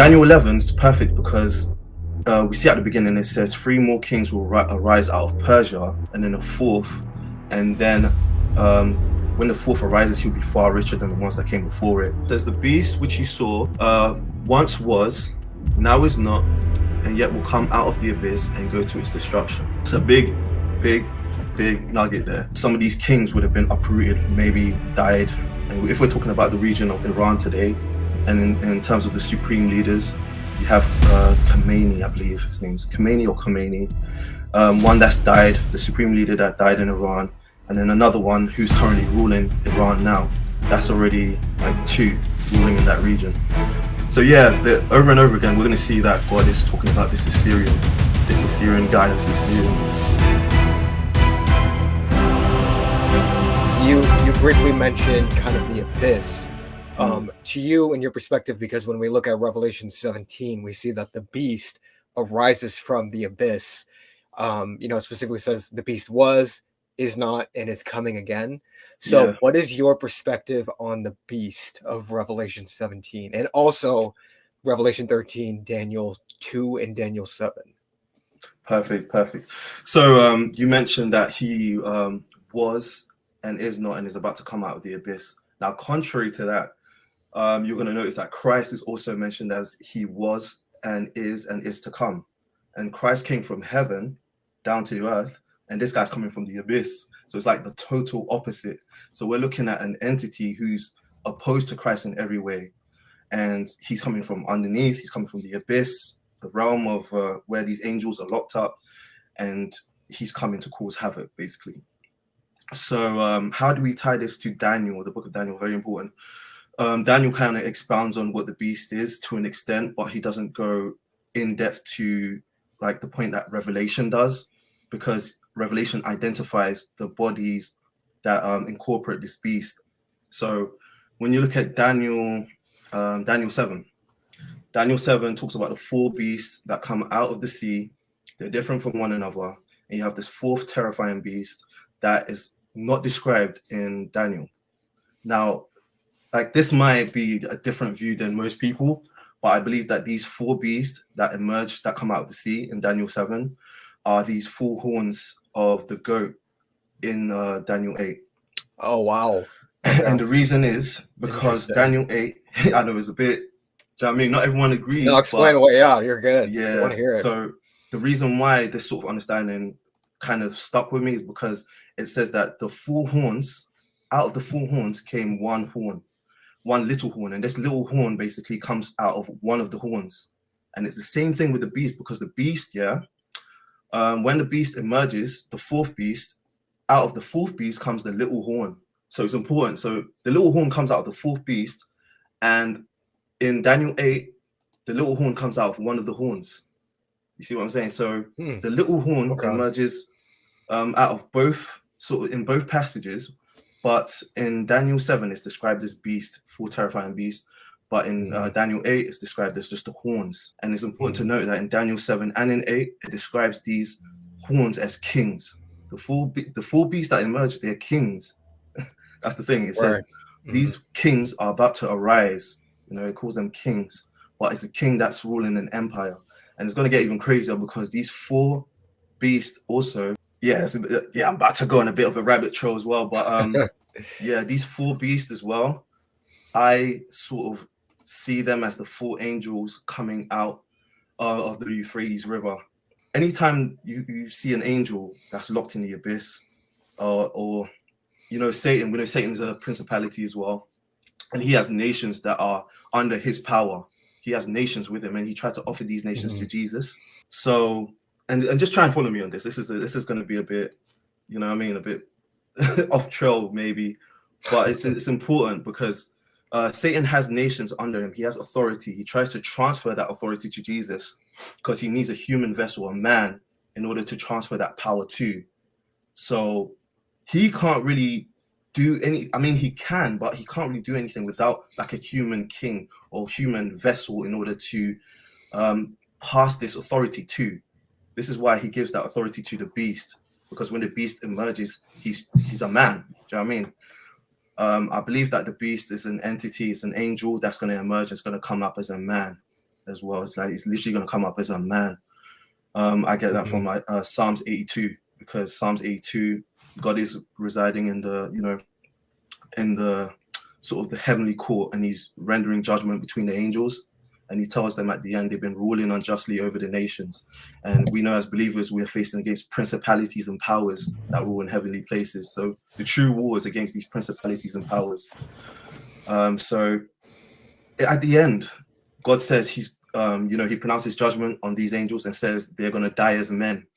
Daniel 11 is perfect because we see at the beginning it says three more kings will arise out of Persia, and then a fourth, and then when the fourth arises, he'll be far richer than the ones that came before it. It says the beast which you saw once was, now is not, and yet will come out of the abyss and go to its destruction. It's a big nugget there. Some of these kings would have been uprooted, maybe died. And if we're talking about the region of Iran today, and in terms of the supreme leaders, you have Khomeini, I believe his name's Khomeini or Khomeini, one that's died, the supreme leader that died in Iran, and then another one who's currently ruling Iran now. That's already like two ruling in that region. So yeah, over and over again, we're going to see that God is talking about this Assyrian guy, this Assyrian. So you briefly mentioned kind of the abyss. To you and your perspective, because when we look at Revelation 17, we see that the beast arises from the abyss. It specifically says the beast was, is not, and is coming again. So what is your perspective on the beast of Revelation 17 and also Revelation 13, Daniel 2, and Daniel 7? Perfect. So you mentioned that he was and is not and is about to come out of the abyss. Now, contrary to that, you're going to notice that Christ is also mentioned as he was and is to come. And Christ came from heaven down to earth, and this guy's coming from the abyss. So it's like the total opposite. So we're looking at an entity who's opposed to Christ in every way. And he's coming from underneath, he's coming from the abyss, the realm of where these angels are locked up, and he's coming to cause havoc, basically. So how do we tie this to Daniel, the book of Daniel? Very important. Daniel kind of expounds on what the beast is to an extent, but he doesn't go in depth to like the point that Revelation does, because Revelation identifies the bodies that incorporate this beast. So when you look at Daniel 7 talks about the four beasts that come out of the sea. They're different from one another, and you have this fourth terrifying beast that is not described in Daniel. Now, like, this might be a different view than most people, but I believe that these four beasts that emerge, that come out of the sea in Daniel 7, are these four horns of the goat in Daniel 8. Oh, wow. And the reason is because Daniel 8, I know it's a bit, do you know what I mean? Not everyone agrees. No, explain away. Yeah, you're good. Yeah, I want to hear it. So the reason why this sort of understanding kind of stuck with me is because it says that the four horns, out of the four horns came one horn, one little horn, and this little horn basically comes out of one of the horns. And it's the same thing with the beast, because the beast, when the beast emerges, the fourth beast, out of the fourth beast comes the little horn. So it's important. So the little horn comes out of the fourth beast, and in Daniel 8, the little horn comes out of one of the horns. You see what I'm saying? So the little horn emerges out of both, sort of in both passages, but in Daniel 7, it's described as beast, full terrifying beast. But in Daniel 8, it's described as just the horns. And it's important to note that in Daniel 7 and in 8, it describes these horns as kings. The four beasts that emerge, they're kings. That's the thing. It says these kings are about to arise. You know, it calls them kings, but it's a king that's ruling an empire. And it's going to get even crazier because these four beasts also, I'm about to go on a bit of a rabbit trail as well. But these four beasts as well, I sort of see them as the four angels coming out of the Euphrates River. Anytime you see an angel that's locked in the abyss, or you know, Satan, we know Satan's a principality as well, and he has nations that are under his power. He has nations with him, and he tried to offer these nations to Jesus. So, and just try and follow me on this. This is going to be a bit, you know what I mean, a bit off trail maybe, but it's important because Satan has nations under him. He has authority. He tries to transfer that authority to Jesus because he needs a human vessel, a man, in order to transfer that power to. So he can't really do any, I mean, he can, but he can't really do anything without like a human king or human vessel in order to pass this authority to. This is why he gives that authority to the beast, because when the beast emerges, he's a man. Do you know what I mean? I believe that the beast is an entity, it's an angel that's going to emerge, it's going to come up as a man. as well. It's like he's literally going to come up as a man. I get that from like Psalms 82, because Psalms 82, God is residing in the, you know, in the sort of the heavenly court, and he's rendering judgment between the angels. And he tells them at the end, they've been ruling unjustly over the nations. And we know as believers, we're facing against principalities and powers that rule in heavenly places. So the true war is against these principalities and powers. So at the end, God says he's, you know, he pronounces judgment on these angels and says they're going to die as men.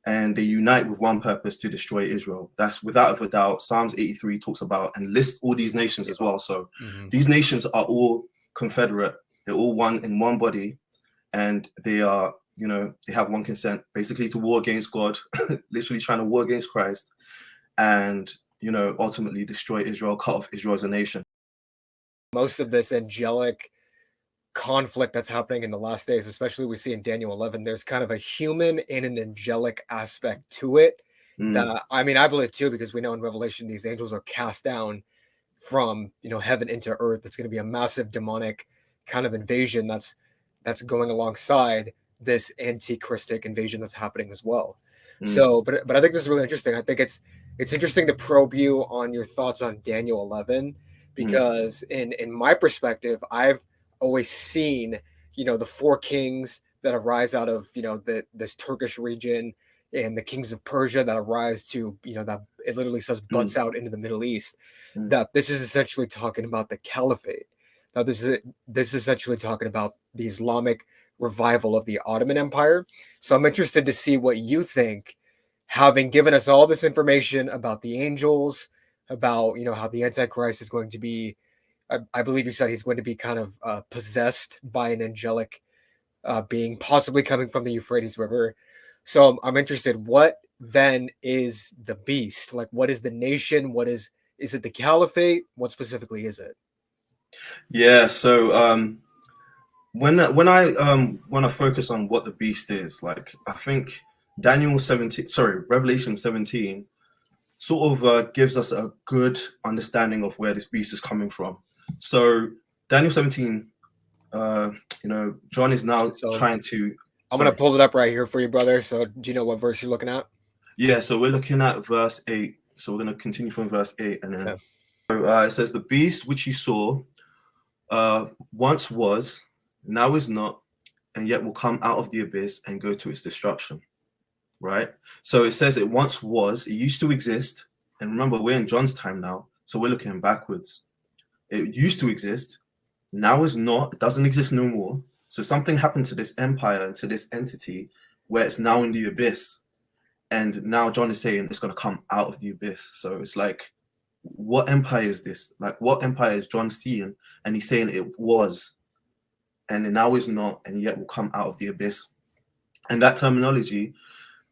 And they unite with one purpose, to destroy Israel. That's without a doubt. Psalms 83 talks about and lists all these nations as well. So these nations are all confederate. They're all one in one body, and they are, you know, they have one consent, basically to war against God, literally trying to war against Christ, and, you know, ultimately destroy Israel, cut off Israel as a nation. Most of this angelic conflict that's happening in the last days, especially we see in Daniel 11, there's kind of a human and an angelic aspect to it. That, I mean, I believe too, because we know in Revelation these angels are cast down from, you know, heaven into earth. It's going to be a massive demonic kind of invasion that's going alongside this antichristic invasion that's happening as well. So, but I think this is really interesting. I think it's interesting to probe you on your thoughts on Daniel 11, because in my perspective, I've always seen, you know, the four kings that arise out of, you know, this Turkish region, and the kings of Persia that arise to, you know, that it literally says butts out into the Middle East, that this is essentially talking about the caliphate. Now this is essentially talking about the Islamic revival of the Ottoman Empire. So I'm interested to see what you think, having given us all this information about the angels, about, you know, how the Antichrist is going to be, I believe you said he's going to be kind of possessed by an angelic being, possibly coming from the Euphrates River. So I'm interested, what then is the beast? Like, what is the nation? What is it the caliphate? What specifically is it? Yeah, so when I want to focus on what the beast is, like, I think Revelation 17 sort of gives us a good understanding of where this beast is coming from. So Daniel 17, you know, John is now trying to. I'm going to pull it up right here for you, brother. So do you know what verse you're looking at? Yeah, so we're looking at verse 8. So we're going to continue from verse 8, and then it says, the beast which you saw once was, now is not, and yet will come out of the abyss and go to its destruction. Right? So it says it once was, it used to exist. And remember, we're in John's time now, so we're looking backwards. It used to exist, now is not, it doesn't exist no more. So something happened to this empire and to this entity where it's now in the abyss. And now John is saying it's going to come out of the abyss. So it's like, what empire is this? Like, what empire is John seeing? And he's saying it was, and it now is not, and yet will come out of the abyss. And that terminology,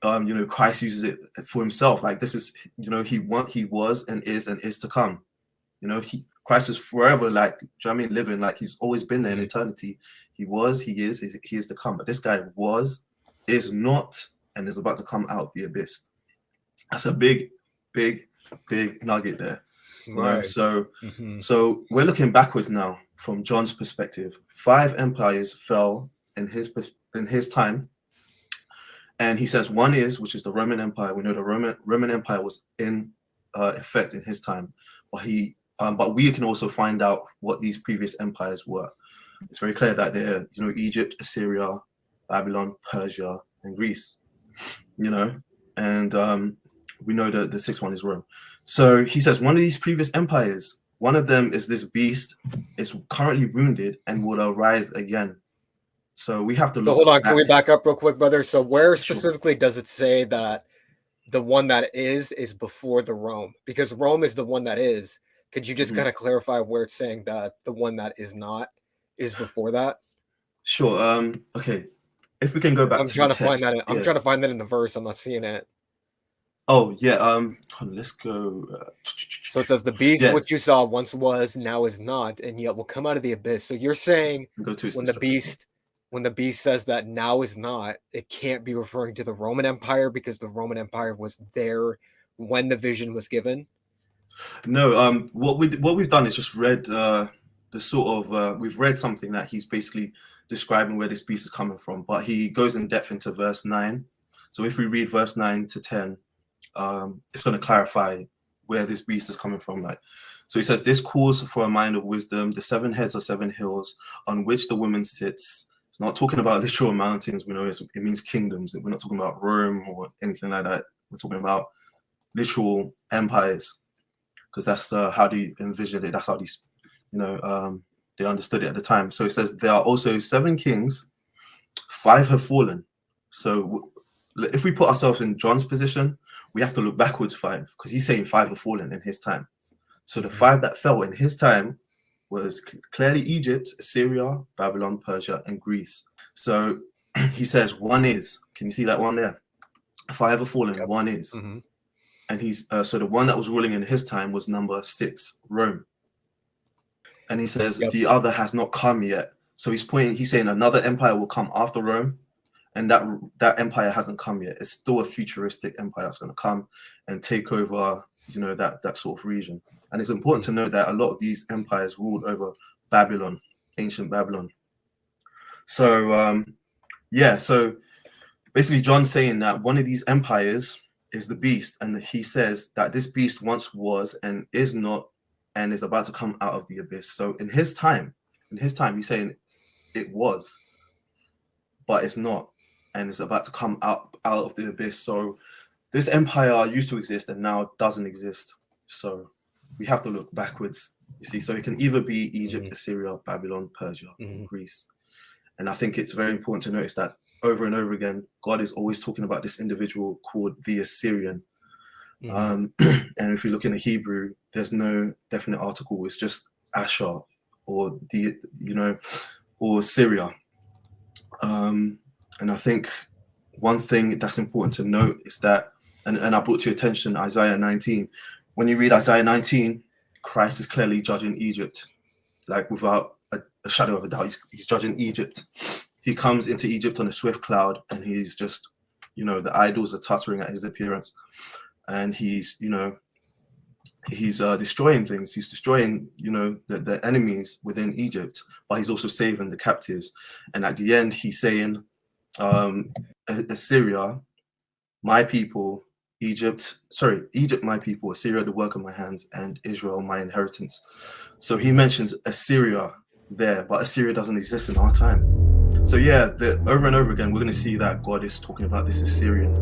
you know, Christ uses it for himself. Like, this is, you know, he was and is to come. You know, Christ is forever, like, do you know what I mean, living, like he's always been there in eternity. He was, he is to come. But this guy was, is not, and is about to come out of the abyss. That's a big nugget there. Right. So we're looking backwards now from John's perspective. 5 empires fell in his time. And he says one is, which is the Roman Empire. We know the Roman Empire was in effect in his time, but we can also find out what these previous empires were. It's very clear that they're, you know, Egypt, Assyria, Babylon, Persia, and Greece. You know, and we know that the 6th one is Rome. So he says one of these previous empires, one of them is this beast, is currently wounded and will arise again. So we have to look. So hold on, can we back up real quick, brother? So where specifically does it say that the one that is before the Rome? Because Rome is the one that is. Could you just kind of clarify where it's saying that the one that is not is before that? Sure. Okay. If we can go back, I'm trying to find that. I'm trying to find that in the verse. I'm not seeing it. Oh yeah. Let's go. So it says the beast which you saw once was, now is not, and yet will come out of the abyss. So you're saying when the beast says that now is not, it can't be referring to the Roman Empire, because the Roman Empire was there when the vision was given? No. What we've done is just read the sort of we've read something that he's basically describing where this beast is coming from, but he goes in depth into verse 9. So if we read verse 9 to 10, it's going to clarify where this beast is coming from. Like, so he says, this calls for a mind of wisdom. The 7 heads are 7 hills on which the woman sits. It's not talking about literal mountains. We know it means kingdoms. We're not talking about Rome or anything like that. We're talking about literal empires, because that's how they envisioned it. That's how these, they understood it at the time. So it says there are also 7 kings, 5 have fallen. So if we put ourselves in John's position, we have to look backwards 5, because he's saying 5 have fallen in his time. So the 5 that fell in his time was clearly Egypt, Assyria, Babylon, Persia, and Greece. So he says 1 is. Can you see that one there? 5 have fallen, yep. 1 is. Mm-hmm. And he's so the one that was ruling in his time was number 6, Rome. And he says the other has not come yet. So he's saying another empire will come after Rome, and that empire hasn't come yet. It's still a futuristic empire that's going to come and take over, that sort of region. And it's important to note that a lot of these empires ruled over Babylon, ancient Babylon. So so basically John's saying that one of these empires is the beast, and he says that this beast once was and is not and is about to come out of the abyss. So in his time, he's saying it was, but it's not, and it's about to come out of the abyss. So this empire used to exist and now doesn't exist. So we have to look backwards, you see. So it can either be Egypt, Assyria, Babylon, Persia, Greece. And I think it's very important to notice that over and over again, God is always talking about this individual called the Assyrian. And if you look in the Hebrew, there's no definite article. It's just Ashur or or Syria. And I think one thing that's important to note is that, and I brought to your attention Isaiah 19. When you read Isaiah 19, Christ is clearly judging Egypt, like without a shadow of a doubt. He's judging Egypt. He comes into Egypt on a swift cloud, and he's just, the idols are tottering at his appearance, and he's destroying things. He's destroying, the enemies within Egypt, but he's also saving the captives. And at the end, he's saying, Assyria, my people, Egypt, my people, Assyria, the work of my hands, and Israel, my inheritance. So he mentions Assyria there, but Assyria doesn't exist in our time. So over and over again, we're going to see that God is talking about this Assyrian.